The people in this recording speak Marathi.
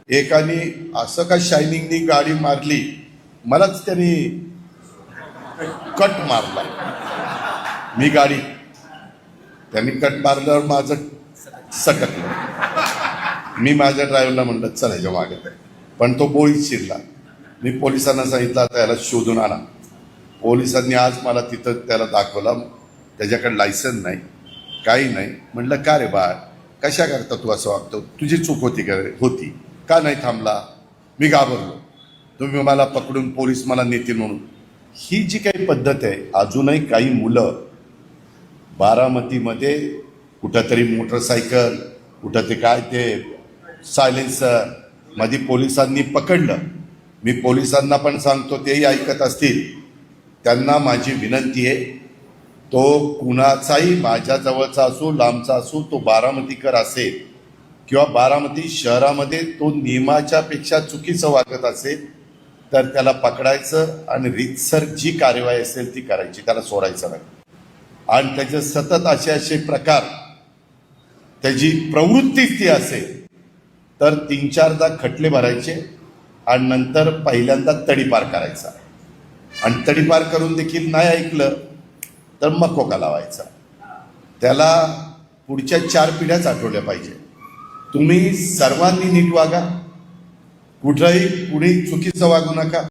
एकाने असं का शायनिंगनी गाडी मारली, मलाच त्याने कट मारला. मी गाडी, त्यांनी कट मारल्यावर माझं सकटलं. मी माझ्या ड्रायव्हरला म्हणलं चला याच्या मागे, पण तो बोळीत शिरला. मी पोलिसांना सांगितलं आता याला शोधून आणा. पोलिसांनी आज मला तिथं त्याला दाखवला, त्याच्याकडे लायसन नाही, काही नाही. म्हटलं का रे बाळ, कशा करता तू असं वागतो, तुझी चूक होती का होती, का नाही थांबला. मी घाबरलो, तुम्ही मला पकडून पोलीस मला नेतील म्हणून. ही जी काही पद्धत आहे, अजूनही काही मुलं बारामतीमध्ये कुठंतरी मोटरसायकल, कुठं ते काय ते सायलेन्सर मध्ये पोलिसांनी पकडलं. मी पोलिसांना पण सांगतो, तेही ऐकत असतील, त्यांना माझी विनंती आहे, तो कुणाचाही माझ्या जवळचा असो लांबचा असो, तो बारामतीकर असेल किंवा बारामती शहरामध्ये तो नियमाच्या पेक्षा चुकीचं वागत असेल तर त्याला पकडायचं आणि रीतसर जी कार्यवाही असेल ती करायची, त्याला सोडायचं नाही. आणि त्याचे सतत असे प्रकार, त्याची प्रवृत्तीच ती असेल तर 3-4दा खटले भरायचे आणि नंतर पहिल्यांदा तडीपार करायचा. आणि तडीपार करून देखील नाही ऐकलं तर मकोका लावायचा. त्याला पुढच्या 4 पिढ्याच आठवल्या पाहिजे. तुम्ही सर्वांनी नीट वागा, कुठंही कुणी चुकीचं वागू नका.